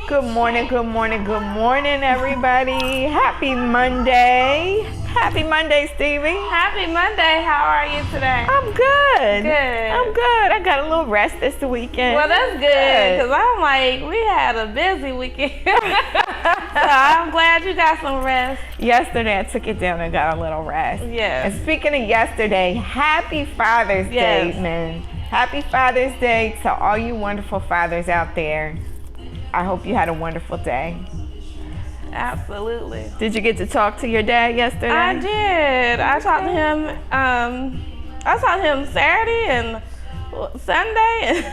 Good morning, good morning, good morning, everybody. Happy Monday. Happy Monday, Stevie. Happy Monday. How are you today? I'm good. Good. I'm good. I got a little rest this weekend. Well, that's good, because I'm like, we had a busy weekend. So I'm glad you got some rest. Yesterday, I took it down and got a little rest. Yes. And speaking of yesterday, happy Father's Day, man. Happy Father's Day to all you wonderful fathers out there. I hope you had a wonderful day. Absolutely. Did you get to talk to your dad yesterday? I did. I talked to him. I talked to him Saturday and Sunday.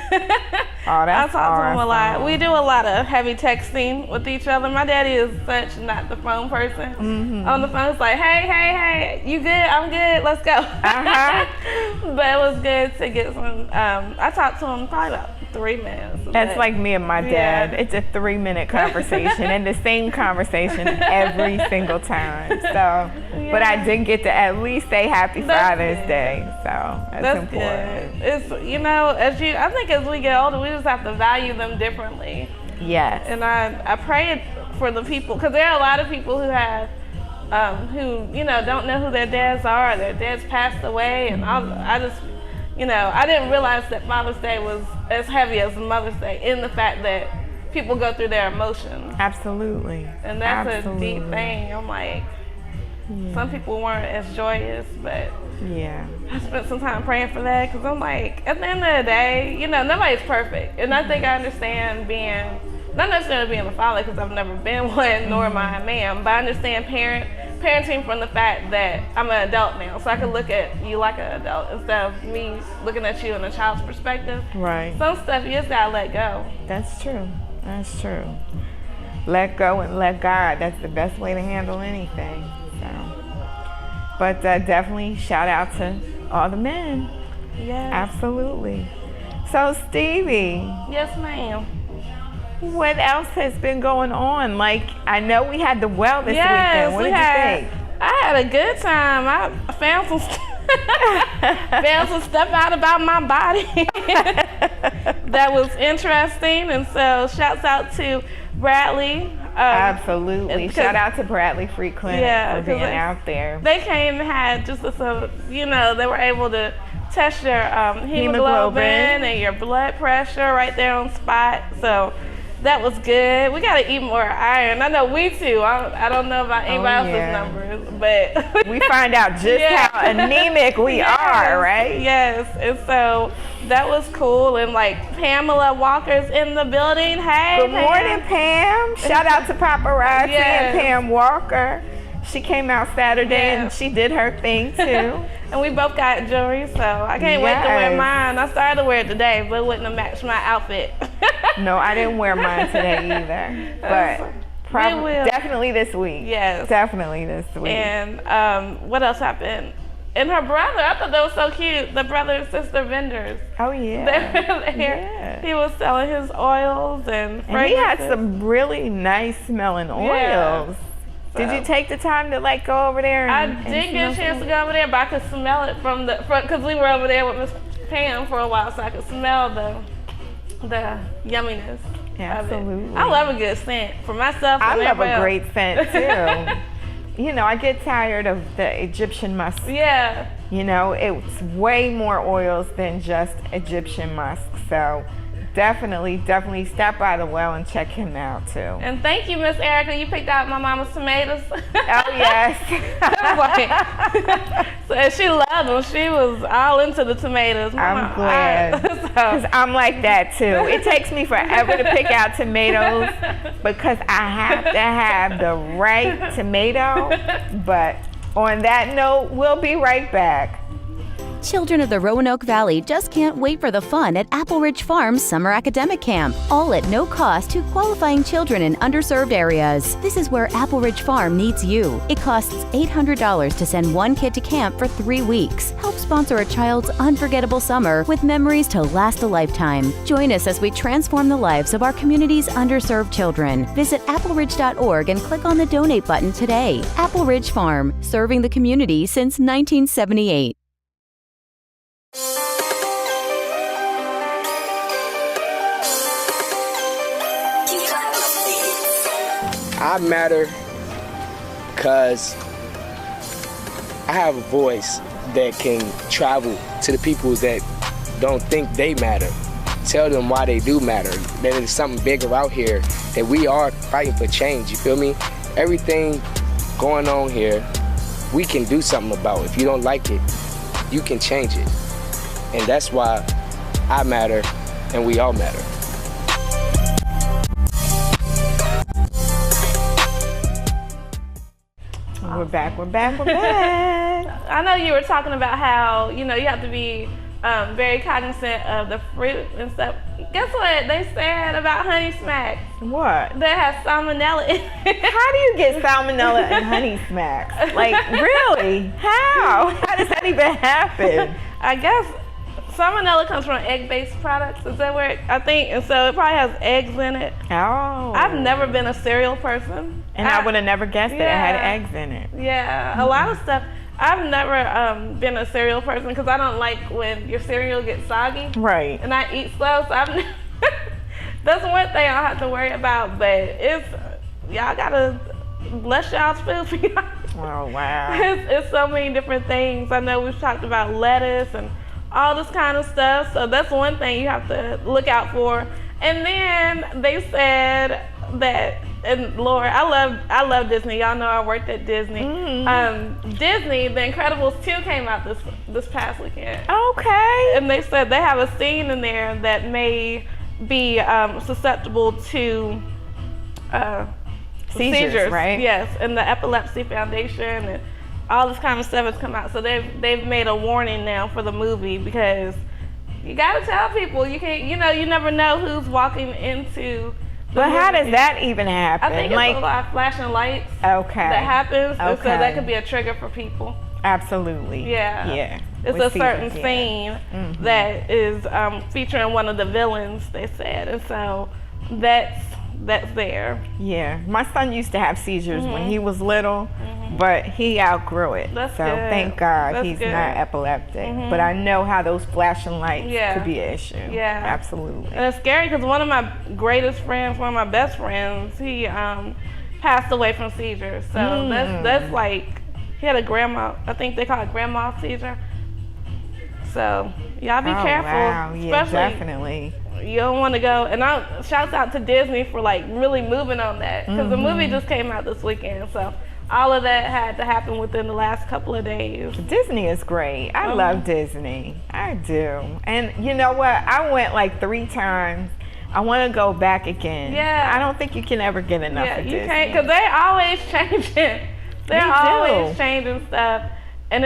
Oh, that's I talked to him a lot. awesome. We do a lot of heavy texting with each other. My daddy is such not the phone person. Mm-hmm. On the phone, it's like, hey, you good? I'm good. Let's go. Uh-huh. But it was good to get some. I talked to him probably about 3 minutes. That's like me and my dad. Yeah. It's a 3-minute conversation and the same conversation every single time. So, but I did get to at least say Happy Father's Day. So that's important. Good. It's I think as we get older, we just have to value them differently. Yes. And I pray for the people, because there are a lot of people who have who don't know who their dads are. Their dads passed away, and I just I didn't realize that Father's Day was as heavy as Mother's Day, in the fact that people go through their emotions. Absolutely. And that's Absolutely. a deep thing. I'm like, some people weren't as joyous, but Yeah. I spent some time praying for that, because I'm like, at the end of the day, nobody's perfect. And I think I understand not necessarily being a father, because I've never been one, nor am I a man, but I understand parenting from the fact that I'm an adult now. So I can look at you like an adult instead of me looking at you in a child's perspective. Right. Some stuff you just gotta let go. That's true. That's true. Let go and let God. That's the best way to handle anything. So, but definitely shout out to all the men. Yes. Absolutely. So Stevie, Yes, ma'am. what else has been going on? Like, I know we had the well this weekend. What did you think? I had a good time. I found some stuff out about my body that was interesting, and so shouts out to Bradley. Absolutely. Shout out to Bradley Free Clinic for being out there. They came and had just they were able to test your hemoglobin and your blood pressure right there on spot. So that was good. We gotta eat more iron. I know we too. I don't know about anybody else's numbers, but we find out just how anemic we are, right? Yes, and so that was cool. And like Pamela Walker's in the building. Hey, good morning, Pam. Shout out to Paparazzi and Pam Walker. She came out Saturday and she did her thing too. And we both got jewelry, so I can't wait to wear mine. I started to wear it today, but it wouldn't have matched my outfit. No, I didn't wear mine today either, but definitely this week. Yes. Definitely this week. And what else happened? And her brother, I thought that was so cute. The brother and sister vendors. Oh, yeah. They were there. He was selling his oils and fragrances. And he had some really nice smelling oils. Yeah. Did you take the time to go over there? I didn't get a chance to go over there, but I could smell it from the front, because we were over there with Miss Pam for a while, so I could smell the yumminess. Absolutely. I love a good scent for myself. I love a great scent too. I get tired of the Egyptian musk. Yeah. It's way more oils than just Egyptian musk. So definitely stop by the well and check him out too. And thank you, Miss Erica. You picked out my mama's tomatoes. Oh, yes. So she loved them. She was all into the tomatoes. I'm glad. Because I'm like that too. It takes me forever to pick out tomatoes because I have to have the right tomato. But on that note, we'll be right back. Children of the Roanoke Valley just can't wait for the fun at Apple Ridge Farm's Summer Academic Camp, all at no cost to qualifying children in underserved areas. This is where Apple Ridge Farm needs you. It costs $800 to send one kid to camp for 3 weeks. Help sponsor a child's unforgettable summer with memories to last a lifetime. Join us as we transform the lives of our community's underserved children. Visit appleridge.org and click on the donate button today. Apple Ridge Farm, serving the community since 1978. I matter because I have a voice that can travel to the people that don't think they matter. Tell them why they do matter. That there's something bigger out here, that we are fighting for change, you feel me? Everything going on here, we can do something about. If you don't like it, you can change it. And that's why I matter and we all matter. We're back. I know you were talking about how, you have to be very cognizant of the fruit and stuff. Guess what they said about Honey Smacks? What? That has salmonella in it. How do you get salmonella in Honey Smacks? Like, really? How? How does that even happen? I guess salmonella comes from egg-based products. Is that where I think? And so it probably has eggs in it. Oh. I've never been a cereal person. And I would have never guessed that it had eggs in it. Yeah, a lot of stuff. I've never been a cereal person because I don't like when your cereal gets soggy. Right. And I eat slow, so that's one thing I don't have to worry about. But y'all gotta bless y'all's food for y'all. Oh, wow. It's so many different things. I know we've talked about lettuce and all this kind of stuff. So that's one thing you have to look out for. And then they said that, and Lord, I love Disney. Y'all know I worked at Disney. Disney, The Incredibles 2 came out this past weekend. Okay. And they said they have a scene in there that may be susceptible to seizures, right? Yes, and the Epilepsy Foundation and all this kind of stuff has come out. So they've made a warning now for the movie because you gotta tell people you can't. You never know who's walking into. But how does that even happen? I think it's a lot of flashing lights. Okay. That happens, and so Okay. that could be a trigger for people. Absolutely. Yeah. Yeah. It's With a certain seizures, scene that is featuring one of the villains, they said, and so that's there. Yeah. My son used to have seizures when he was little, but he outgrew it. That's so good. thank God That's he's good. not epileptic. But I know how those flashing lights Yeah. could be an issue. Yeah. Absolutely. And it's scary because one of my greatest friends, one of my best friends, he passed away from seizures. So that's like, he had a grandma, I think they call it grandma seizure. So y'all be careful. Wow. Yeah, especially definitely. You don't want to go. And shouts out to Disney for like really moving on that because the movie just came out this weekend. So all of that had to happen within the last couple of days. Disney is great. I love Disney. I do. And you know what? I went like 3 times. I want to go back again. Yeah. I don't think you can ever get enough of Disney. You can't, because they always changing. They're always changing stuff. And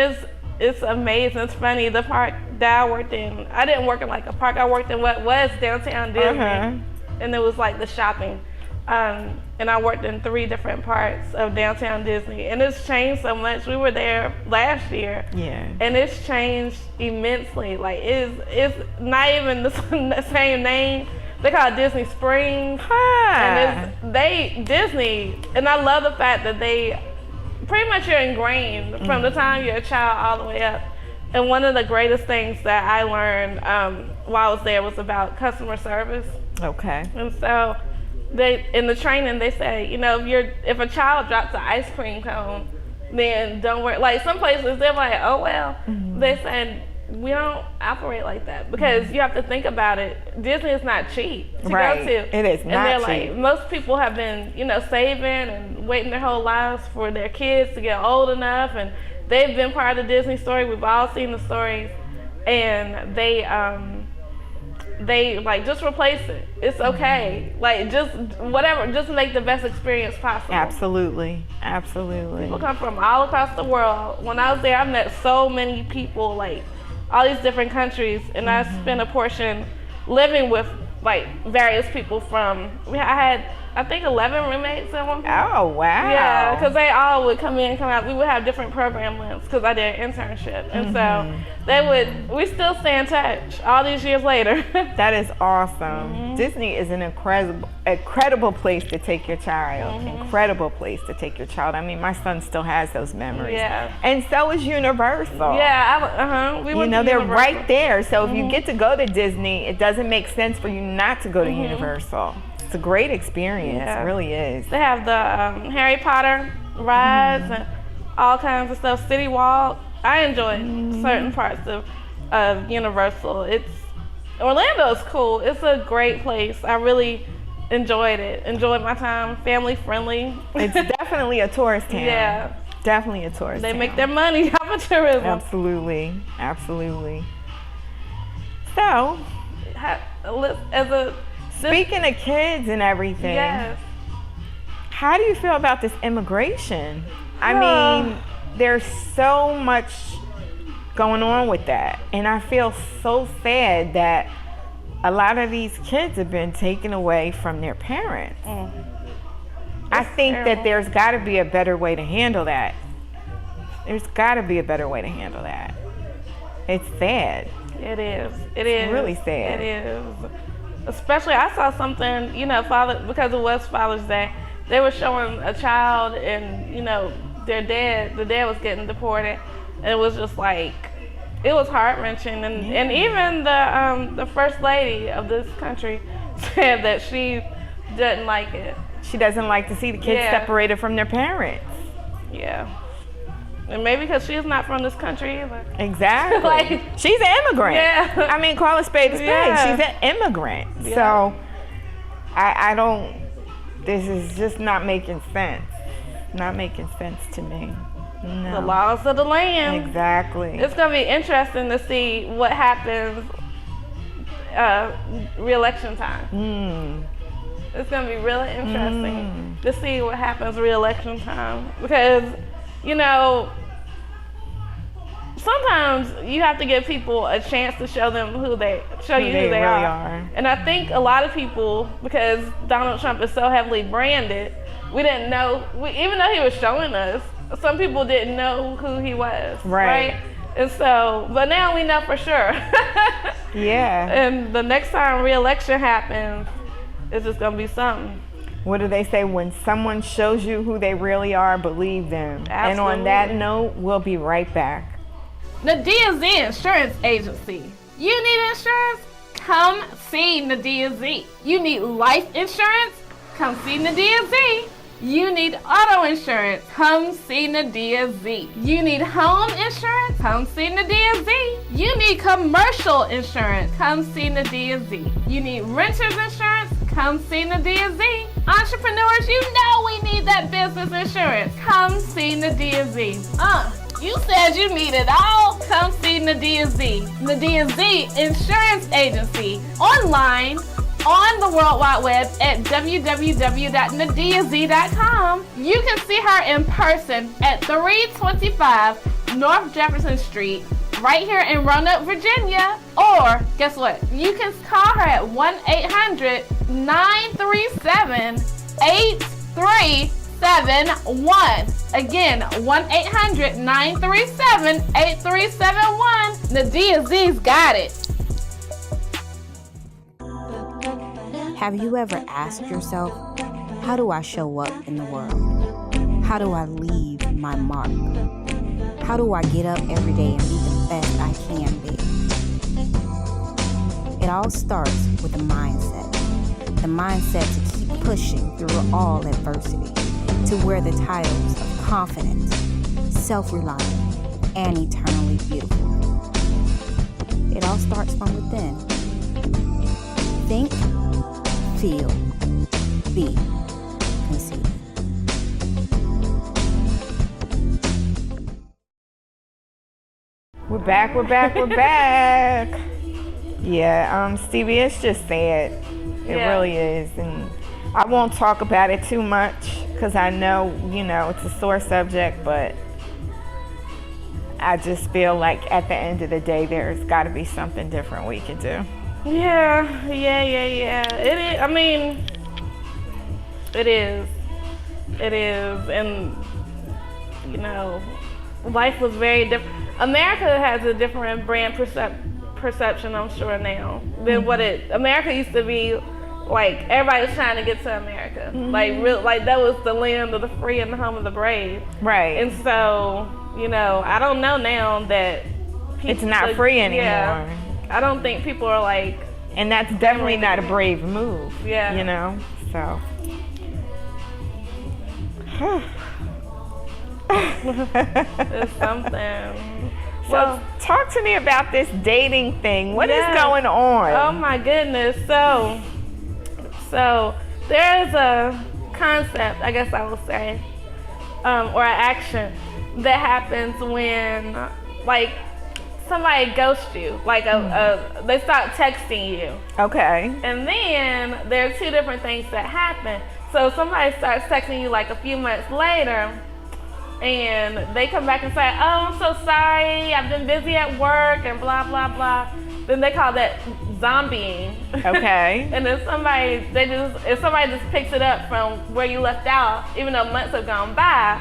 it's amazing. It's funny. The park that I worked in, I didn't work in like a park. I worked in what was downtown Disney. And it was like the shopping. And I worked in 3 different parts of downtown Disney. And it's changed so much. We were there last year. Yeah. And it's changed immensely. Like it's not even the same name. They call it Disney Springs. And Disney, and I love the fact that they pretty much you're ingrained from the time you're a child all the way up. And one of the greatest things that I learned while I was there was about customer service. Okay. And so in the training they say, if a child drops an ice cream cone, then don't worry. Like some places they're like, oh well. They said we don't operate like that because you have to think about it. Disney is not cheap to go to. It is not and they're cheap. Like, most people have been, saving and waiting their whole lives for their kids to get old enough, and they've been part of the Disney story. We've all seen the stories, and they like just replace it. It's okay. Like just whatever, just make the best experience possible. Absolutely. People come from all across the world. When I was there, I met so many people, like all these different countries, and I spent a portion living with like various people from. I had I think 11 roommates at one point. Oh, wow. Yeah, because they all would come in and come out. We would have different program lengths because I did an internship. And so we still stay in touch all these years later. That is awesome. Disney is an incredible place to take your child. Incredible place to take your child. I mean, my son still has those memories. Yeah. And so is Universal. Yeah, we went to they're Universal. right there. So if you get to go to Disney, it doesn't make sense for you not to go to Universal. It's a great experience. Yeah. It really is. They have the Harry Potter rides and all kinds of stuff. City Walk. I enjoy certain parts of Universal. Orlando's cool. It's a great place. I really enjoyed it. Enjoyed my time. Family friendly. It's definitely a tourist town. Yeah. Definitely a tourist They town. make their money off of tourism. Absolutely. Absolutely. So, speaking of kids and everything, yes. how do you feel about this immigration? I mean, there's so much going on with that. And I feel so sad that a lot of these kids have been taken away from their parents. I think terrible. that there's got to be a better way to handle that. There's got to be a better way to handle that. It's sad. It is. It is. Really sad. It is. Especially, I saw something, because it was Father's Day, they were showing a child and, the dad was getting deported. And it was just like, it was heart-wrenching. And even the first lady of this country said that she didn't like it. She doesn't like to see the kids separated from their parents. Yeah. And maybe because she's not from this country either. Exactly. She's an immigrant. Yeah. I mean, call a spade a spade. Yeah. She's an immigrant. Yeah. So, I don't, this is just not making sense. Not making sense to me. No. The laws of the land. Exactly. It's going to be interesting to see what happens re-election time. It's going to be really interesting to see what happens re-election time. Because, sometimes you have to give people a chance to show them who they really are. And I think a lot of people, because Donald Trump is so heavily branded, we didn't know, even though he was showing us, some people didn't know who he was. Right? And so, but now we know for sure. Yeah. And the next time re-election happens, it's just gonna be something. What do they say? When someone shows you who they really are, believe them. Absolutely. And on that note, we'll be right back. Nadia Z Insurance Agency. You need insurance? Come see Nadia Z. You need life insurance? Come see Nadia Z. You need auto insurance? Come see Nadia Z. You need home insurance? Come see Nadia Z. You need commercial insurance? Come see Nadia Z. You need renters insurance? Come see Nadia Z. Entrepreneurs, you know we need that business insurance. Come see Nadia Z. You said you need it all? Come see Nadia Z. Nadia Z Insurance Agency. Online, on the World Wide Web at www.nadiaz.com. You can see her in person at 325 North Jefferson Street, right here in Roanoke, Virginia. Or, guess what? You can call her at 1-800-937-8371. Again, 1-800-937-8371. Nadia Z's got it. Have you ever asked yourself, how do I show up in the world? How do I leave my mark? How do I get up every day and be the best I can be? It all starts with a mindset. The mindset to keep pushing through all adversity, to wear the titles of confident, self-reliant, and eternally beautiful. It all starts from within. Think, feel, be, conceive. We're back. Yeah, Stevie, it's just sad. It really is. And I won't talk about it too much because I know, it's a sore subject, but I just feel like at the end of the day, there's got to be something different we can do. Yeah. It is. I mean, it is. And, life was very different. America has a different brand perception, I'm sure, now than what America used to be. Like, everybody was trying to get to America. Like that was the land of the free and the home of the brave. Right. And so, I don't know now that it's not free anymore. Yeah, I don't think people are like. And that's definitely not a brave move. Yeah. So. It's something. So talk to me about this dating thing. What is Yes. going on? Oh my goodness. So there's a concept, I guess I will say, or an action that happens when like somebody ghosts you, like they stop texting you. Okay. And then there are two different things that happen. So somebody starts texting you like a few months later, and they come back and say, "Oh, I'm so sorry, I've been busy at work," and blah blah blah. Then they call that zombieing. Okay. And then if somebody just picks it up from where you left out, even though months have gone by,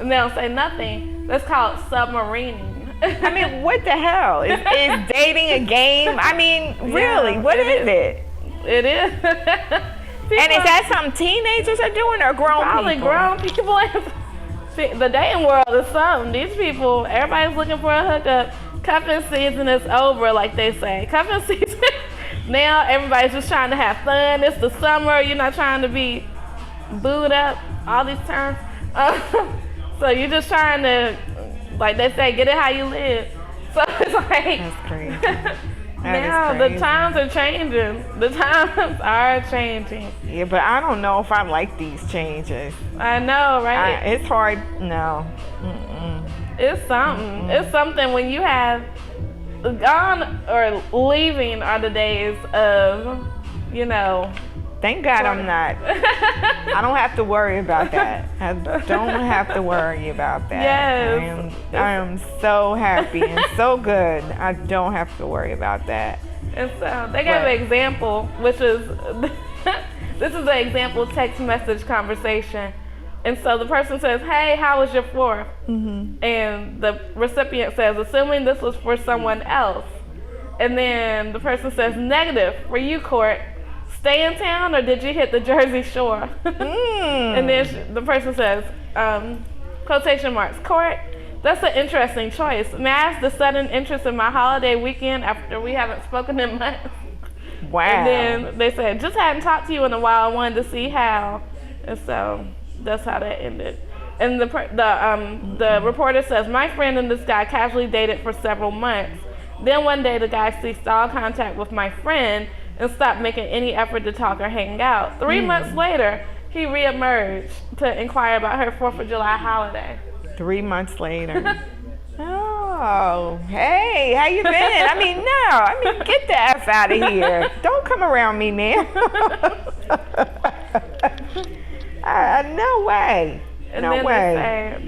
and they don't say nothing, that's called submarining. I mean, what the hell? Is dating a game? I mean, really, what is it? It is. And is that something teenagers are doing or grown Probably people? grown people. See, the dating world is something. These people, everybody's looking for a hookup. Cuffing season is over, like they say. Cuffing season, now everybody's just trying to have fun. It's the summer. You're not trying to be booed up. All these terms. So you're just trying to, like they say, get it how you live. So it's like, That's crazy. now the times are changing. The times are changing. Yeah, but I don't know if I like these changes. I know, right? It's hard. No. Mm-mm. It's something. It's something when you have gone or leaving are the days of, you know. Thank God I'm not. I don't have to worry about that. I don't have to worry about that. Yes. I am so happy and so good. I don't have to worry about that. And so they gave an example, which is, this is an example text message conversation. And so the person says, "Hey, how was your 4th?" Mm-hmm. And the recipient says, "Assuming this was for someone else." And then the person says, "Negative, for you, Court. Stay in town or did you hit the Jersey Shore?" And then the person says, quotation marks, "Court, that's an interesting choice. May I ask the sudden interest in my holiday weekend after we haven't spoken in months?" Wow. And then they said, "Just hadn't talked to you in a while. I wanted to see how." And so that's how that ended. And the reporter says, "My friend and this guy casually dated for several months. Then one day the guy ceased all contact with my friend and stopped making any effort to talk or hang out. 3 months later, he reemerged to inquire about her 4th of July holiday." 3 months later. Oh, hey, how you been? I mean, get the F out of here. Don't come around me, man. No way. And no then way.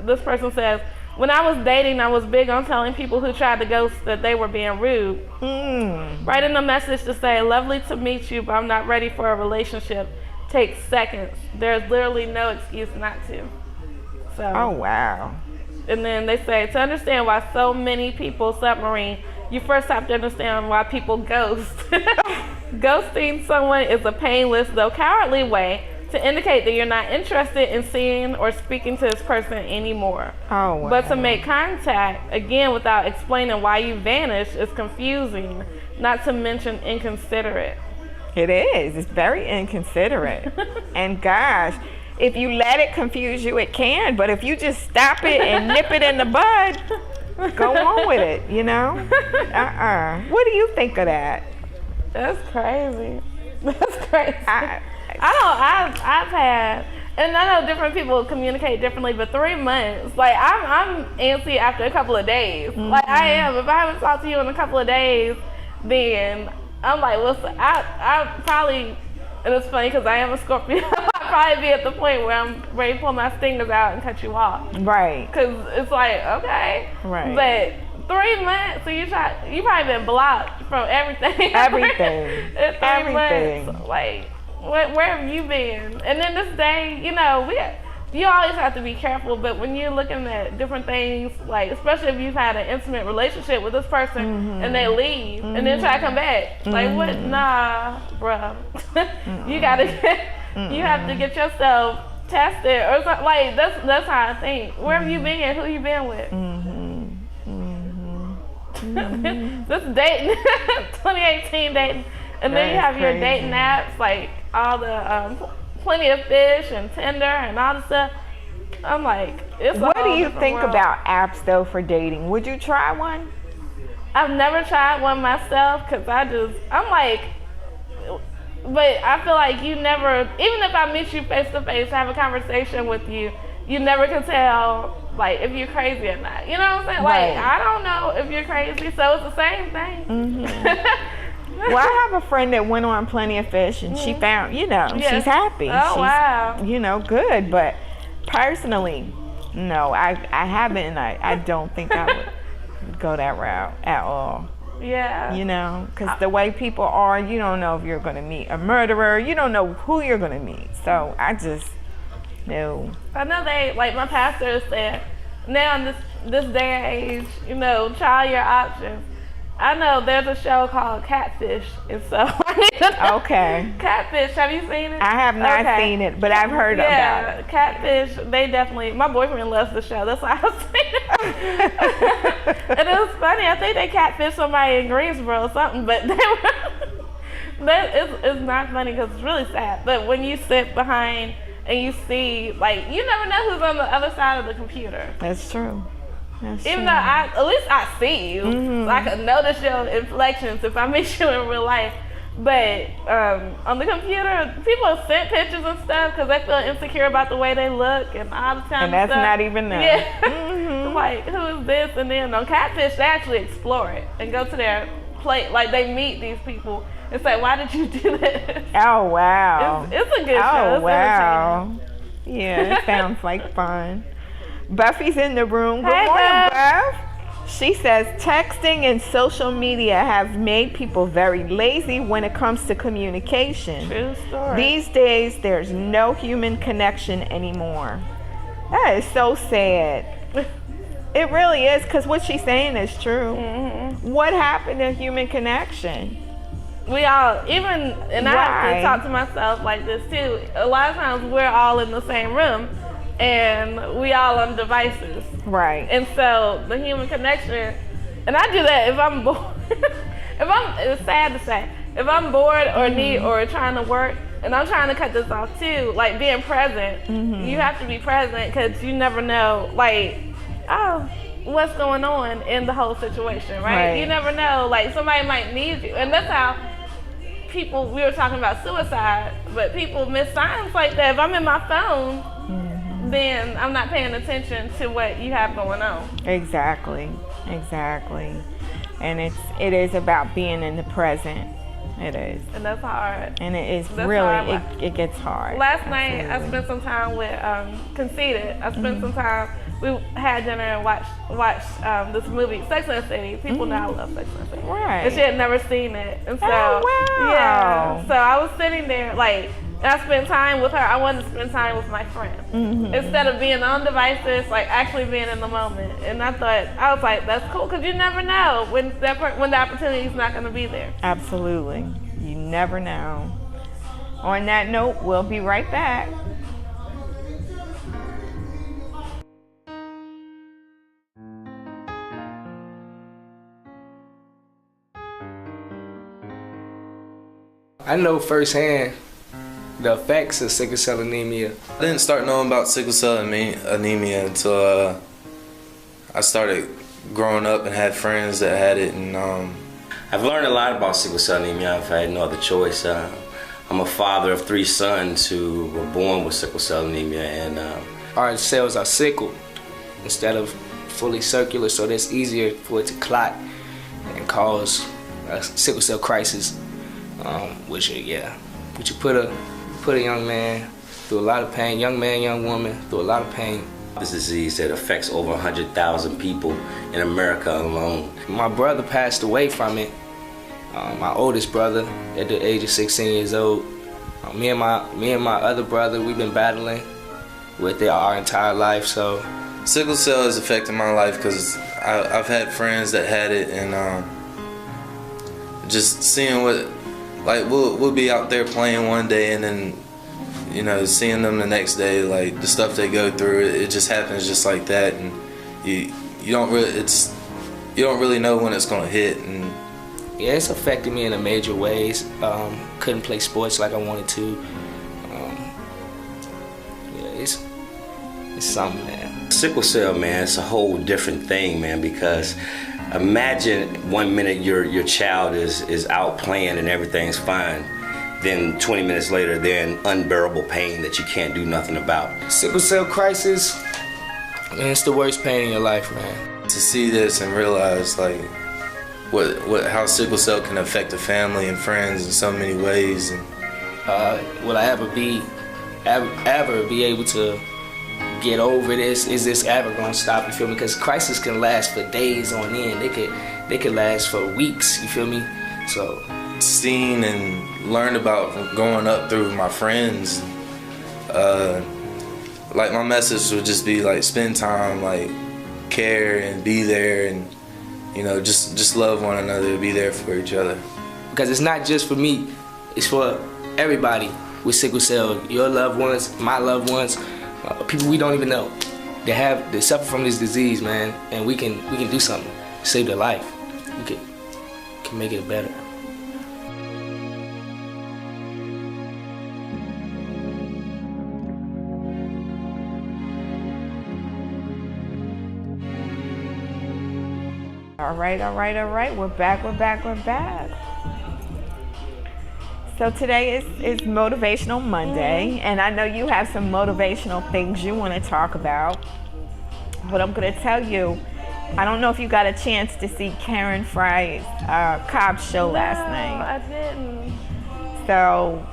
this person says, "When I was dating, I was big on telling people who tried to ghost that they were being rude. Writing a message to say, 'Lovely to meet you, but I'm not ready for a relationship,' takes seconds. There's literally no excuse not to." So. Oh, wow. And then they say, "To understand why so many people submarine, you first have to understand why people ghost." Ghosting someone is a painless, though cowardly way to indicate that you're not interested in seeing or speaking to this person anymore. Oh, wow. But to make contact, again, without explaining why you vanished is confusing, not to mention inconsiderate. It is. It's very inconsiderate. And gosh, if you let it confuse you, it can. But if you just stop it and nip it in the bud, go on with it, you know? What do you think of that? That's crazy. That's crazy. I've had, and I know different people communicate differently, but 3 months, like I'm antsy after a couple of days. Like I am. If I haven't talked to you in a couple of days, then I'm like, I probably, and it's funny because I am a Scorpio, I'd probably be at the point where I'm ready to pull my stingers out and cut you off. Right. Because it's like, okay. Right. But 3 months, so you probably been blocked from everything. Everything. In 3 Everything. months, like, where have you been? And then this day, you know, you always have to be careful, but when you're looking at different things, like, especially if you've had an intimate relationship with this person and they leave and then try to come back, like, what? Nah, bruh. You have to get yourself tested or something. Like, that's how I think. Where have you been? Who you been with? This dating, 2018 dating. And then you have your dating apps, like all the Plenty of Fish and Tinder and all the stuff. I'm like, it's What a do whole you different think world. about apps though for dating? Would you try one? I've never tried one myself because I'm like, but I feel like you never, even if I meet you face to face, have a conversation with you, you never can tell like if you're crazy or not. You know what I'm saying? Right. Like, I don't know if you're crazy, so it's the same thing. Mm-hmm. Well, I have a friend that went on Plenty of Fish and she found, you know, she's happy. Oh, she's, wow. You know, good. But personally, no, I haven't. And I don't think I would go that route at all. Yeah. You know, because the way people are, you don't know if you're going to meet a murderer. You don't know who you're going to meet. So I just, no. I know like my pastor said, now in this day and age, you know, try your options. I know there's a show called Catfish, and so I need to know. Okay. Catfish, have you seen it? I have not seen it, but I've heard about it. Catfish, they definitely, my boyfriend loves the show, that's why I've seen it. And it was funny, I think they catfished somebody in Greensboro or something, but it's not funny because it's really sad. But when you sit behind and you see, like, you never know who's on the other side of the computer. That's true. Even though at least I see you, so I can notice your inflections if I meet you in real life. But on the computer, people send pictures and stuff because they feel insecure about the way they look and all the time. And that's stuff. not even them. Yeah. Mm-hmm. Like, who is this? And then on Catfish, they actually explore it and go to their plate. Like, they meet these people and say, "Why did you do this?" Oh wow! It's a good show. Oh it's wow! Yeah, it sounds like fun. Buffy's in the room. Good Hey, morning, Buff. Buff. She says texting and social media have made people very lazy when it comes to communication. True story. These days, there's no human connection anymore. That is so sad. It really is, because what she's saying is true. Mm-hmm. What happened to human connection? We all, even, and I have to talk to myself like this too. A lot of times we're all in the same room and we all on devices. Right. And so the human connection, and I do that if I'm bored. It's sad to say, if I'm bored or need or trying to work, and I'm trying to cut this off too, like being present, you have to be present because you never know, like, what's going on in the whole situation, right? You never know, like somebody might need you. And that's how people, we were talking about suicide, but people miss signs like that. If I'm in my phone, then I'm not paying attention to what you have going on. Exactly. And it is about being in the present. It is. And that's hard. And it is That's really, hard. it gets hard. Last night, I spent some time with Conceited. I spent some time, we had dinner and watched this movie, Sex and the City. People know I love Sex and the City. Right. And she had never seen it. And so, wow. Yeah. So I was sitting there, like, and I spent time with her. I wanted to spend time with my friend. Instead of being on devices, like actually being in the moment. And I was like, that's cool, because you never know when the opportunity is not going to be there. Absolutely. You never know. On that note, we'll be right back. I know firsthand the effects of sickle cell anemia. I didn't start knowing about sickle cell anemia until I started growing up and had friends that had it. And I've learned a lot about sickle cell anemia. I've had no other choice. I'm a father of 3 sons who were born with sickle cell anemia, and our cells are sickled instead of fully circular, so that's easier for it to clot and cause a sickle cell crisis, which you put a young man through a lot of pain, young man, young woman through a lot of pain. This disease that affects over 100,000 people in America alone. My brother passed away from it. My oldest brother at the age of 16 years old. Me and my other brother, we've been battling with it our entire life. So sickle cell has affected my life because I've had friends that had it, and just seeing what, like, we'll be out there playing one day, and then, you know, seeing them the next day, like the stuff they go through, it just happens just like that, and you don't really know when it's gonna hit. And yeah, it's affected me in a major ways. Couldn't play sports like I wanted to. Yeah, it's something, man. Sickle cell, man, it's a whole different thing, man, because imagine 1 minute your child is out playing and everything's fine. Then 20 minutes later, they're in unbearable pain that you can't do nothing about. Sickle cell crisis, man, it's the worst pain in your life, man. To see this and realize like how sickle cell can affect a family and friends in so many ways. And will I ever be able to get over this? Is this ever gonna stop? You feel me? Because crisis can last for days on end. They could last for weeks. You feel me? So seen and learned about growing up through my friends. Like my message would just be like spend time, like care and be there, and you know just love one another, be there for each other. Because it's not just for me, it's for everybody with sickle cell. Your loved ones, my loved ones, people we don't even know. They suffer from this disease, man, and we can do something, save their life. We can make it better. All right. We're back. So today is Motivational Monday, and I know you have some motivational things you want to talk about. But I'm going to tell you, I don't know if you got a chance to see Karen Fry's Cobb show last night. No, I didn't. So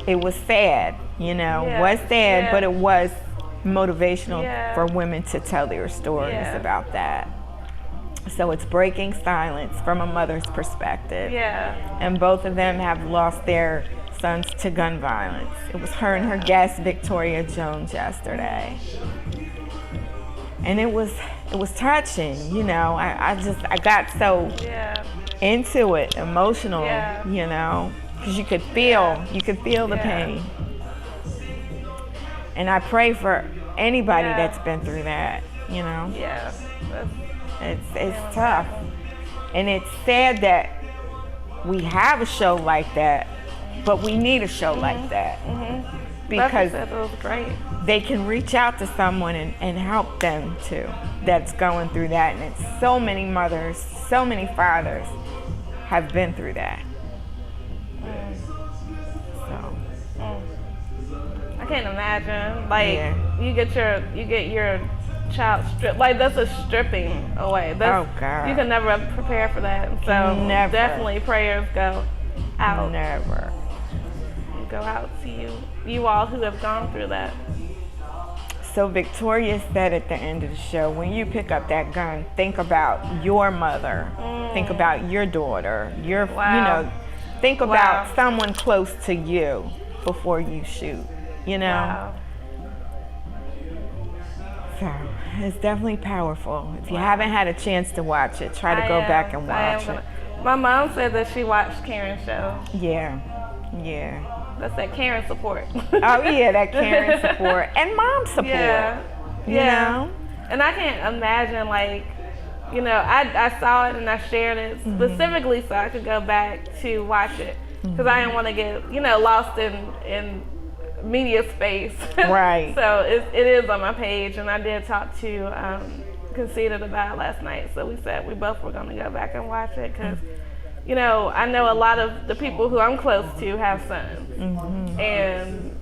it was sad, was sad, but it was motivational for women to tell their stories about that. So it's breaking silence from a mother's perspective. Yeah. And both of them have lost their sons to gun violence. It was her and her guest, Victoria Jones, yesterday. And it was touching, I got so into it, emotional, because you could feel the pain. And I pray for anybody that's been through that, Yeah. It's tough, and it's sad that we have a show like that, but we need a show like that because it was great. They can reach out to someone and help them too that's going through that. And it's so many mothers, so many fathers have been through that. So I can't imagine. Like you get your child stripped. Like that's a stripping away. Oh God! You can never prepare for that. So definitely prayers go out. Never go out to you all who have gone through that. So Victoria said at the end of the show, when you pick up that gun, think about your mother, think about your daughter, think about someone close to you before you shoot. Wow. So it's definitely powerful. If you haven't had a chance to watch it, try to go back and watch it. My mom said that she watched Karen's show. Yeah. That's that Karen support. Oh yeah, that Karen support and mom support. Yeah. And I can't imagine I saw it and I shared it specifically so I could go back to watch it because I didn't want to get lost in media space. Right. So it is on my page, and I did talk to Conceited about it last night. So we said we both were going to go back and watch it because, I know a lot of the people who I'm close to have sons, and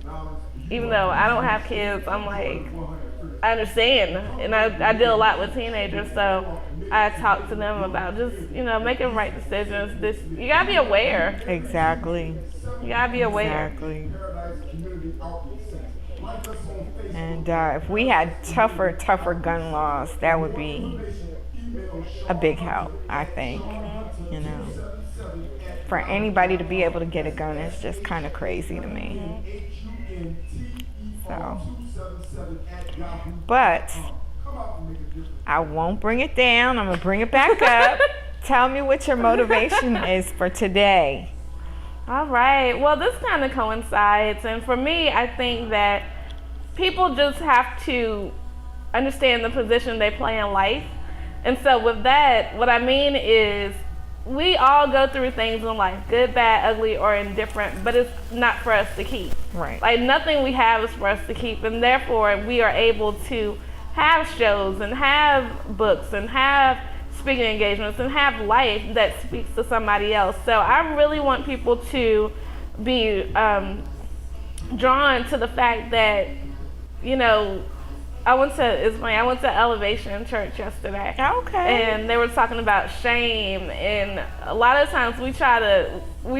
even though I don't have kids, I'm like, I understand, and I deal a lot with teenagers, so I talk to them about just making right decisions. You gotta be aware. Exactly. You gotta be aware. Exactly. And if we had tougher gun laws, that would be a big help, I think. For anybody to be able to get a gun is just kind of crazy to me. So, but I won't bring it down. I'm gonna bring it back up. Tell me what your motivation is for today. All right. Well, this kind of coincides, and for me, I think that people just have to understand the position they play in life. And so with that, what I mean is we all go through things in life, good, bad, ugly, or indifferent, but it's not for us to keep. Right. Like, nothing we have is for us to keep, and therefore we are able to have shows and have books and have speaking engagements and have life that speaks to somebody else. So I really want people to be drawn to the fact that, you know, I went to Elevation Church yesterday. Okay. And they were talking about shame, and a lot of times we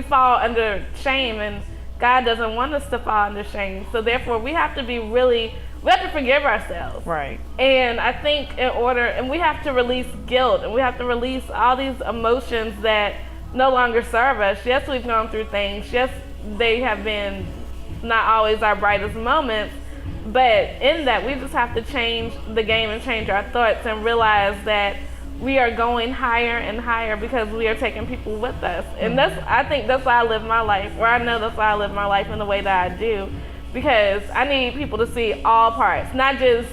fall under shame, and God doesn't want us to fall under shame. So therefore we have to forgive ourselves. Right. And I think and we have to release guilt, and we have to release all these emotions that no longer serve us. Yes, we've gone through things. Yes, they have been not always our brightest moments. But in that, we just have to change the game and change our thoughts and realize that we are going higher and higher because we are taking people with us. And I think that's why I live my life, or I know that's why I live my life in the way that I do, because I need people to see all parts, not just,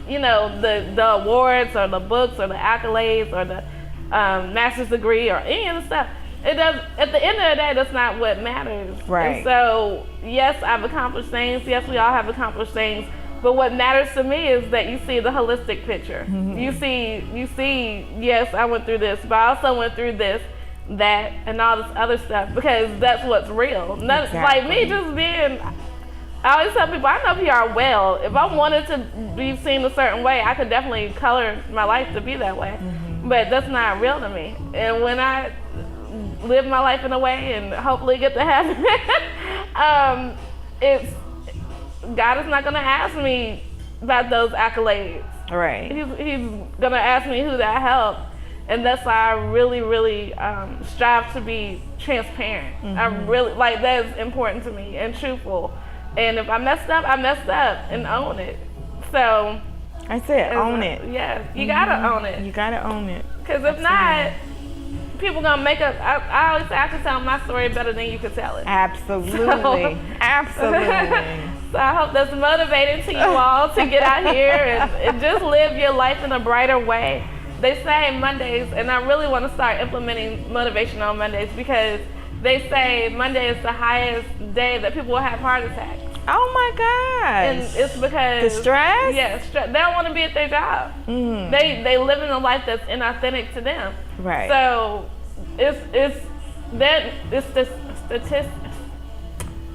you know, the awards or the books or the accolades or the master's degree or any of the stuff. It does. At the end of the day, that's not what matters. Right. And so, yes, I've accomplished things. Yes, we all have accomplished things. But what matters to me is that you see the holistic picture. Mm-hmm. You see. Yes, I went through this, but I also went through this, that, and all this other stuff, because that's what's real. Exactly. Like me just being. I always tell people, I know PR well. If I wanted to be seen a certain way, I could definitely color my life to be that way. Mm-hmm. But that's not real to me. And when I live my life in a way and hopefully get to heaven, God is not going to ask me about those accolades. Right. He's going to ask me who that helped. And that's why I really, really strive to be transparent. Mm-hmm. I really, like, that is important to me and truthful. And if I messed up, I messed up, and own it. So I said own it. Yeah, you gotta own it. You gotta own it. Because if not, people gonna make up. I always say I can tell my story better than you can tell it. Absolutely. Absolutely. So I hope that's motivating to you all to get out here and just live your life in a brighter way. They say Mondays, and I really want to start implementing motivation on Mondays, because they say Monday is the highest day that people will have heart attacks. Oh my gosh. And it's because the stress? Yeah, they don't want to be at their job. Mm. They live in a life that's inauthentic to them. Right. So it's the statistics.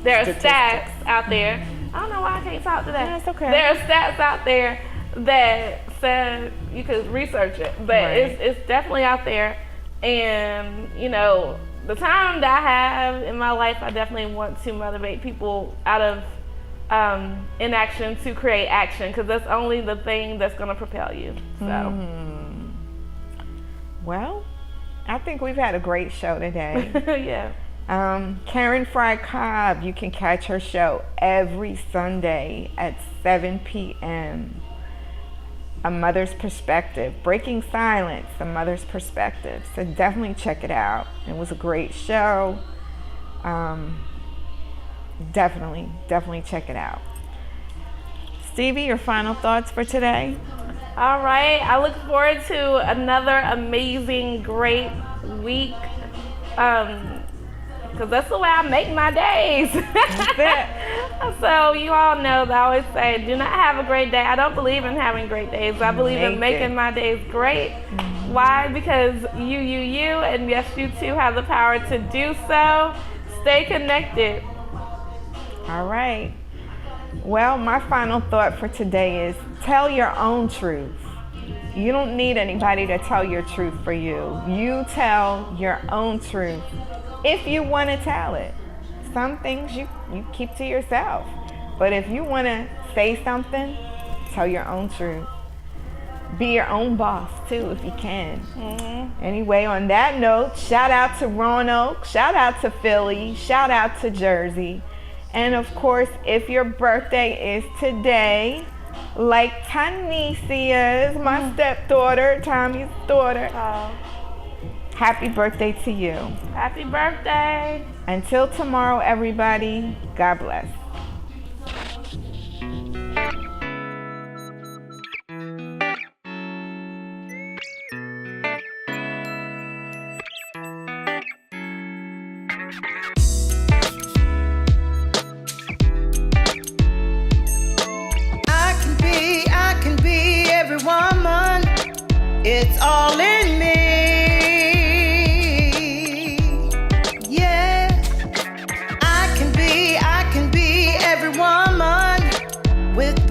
There are stats out there. I don't know why I can't talk today. That's okay. There are stats out there that said you could research it, but right. It's definitely out there. And you know, the time that I have in my life, I definitely want to motivate people out of inaction to create action, because that's only the thing that's going to propel you. So, well, I think we've had a great show today. Yeah. Karen Fry Cobb, you can catch her show every Sunday at 7 p.m. A Mother's Perspective, Breaking Silence, A Mother's Perspective. So definitely check it out. It was a great show. Definitely check it out. Stevie, your final thoughts for today? All right. I look forward to another amazing, great week. Because that's the way I make my days. So you all know that I always say, do not have a great day. I don't believe in having great days. I believe in making my days great. Mm-hmm. Why? Because you, and yes, you too have the power to do so. Stay connected. All right. Well, my final thought for today is tell your own truth. You don't need anybody to tell your truth for you. You tell your own truth. If you want to tell it. Some things you keep to yourself. But if you want to say something, tell your own truth. Be your own boss, too, if you can. Mm-hmm. Anyway, on that note, shout out to Roanoke, shout out to Philly, shout out to Jersey. And, of course, if your birthday is today, like Tanisha is, my stepdaughter, Tommy's daughter, happy birthday to you. Happy birthday. Until tomorrow, everybody, God bless. it's all in me. Yeah, I can be every woman with